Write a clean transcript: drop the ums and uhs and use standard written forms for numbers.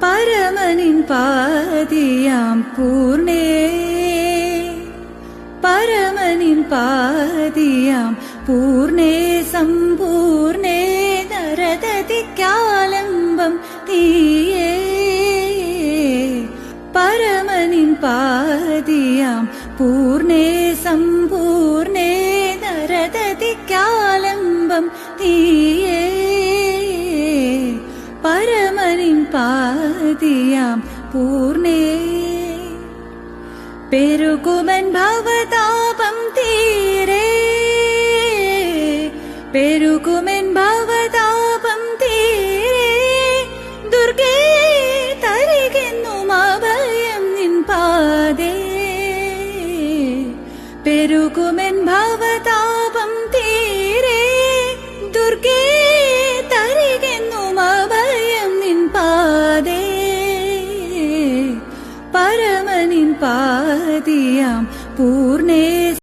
പരമനിൻ പാതിയാം പൂർണേ പരമനിൻ പാതിയാം പൂർണേ സമ്പൂർണേ നരദതിക്കാലംബം തീയേ പരമനിൻ പാതിയാം പൂർണേ സമ്പൂർണേ നരദതിക്കാലംബം തീയേ പരമനിൻ പാതിയാം പൂർണേ പെരുകുമൻ ഭവതാപം തീരേ പെരുകുമൻ ഭവതാപം തീരേ ദുർഗേ തരികെന്നും അഭയം നിൻ പാദേ പെരുകുമൻ ഭവതാപം തീരേ ദുർഗേ തരികെന്നും അഭയം നിൻ പാദേ പരമനിൻ പാതിയാം പൂർണേ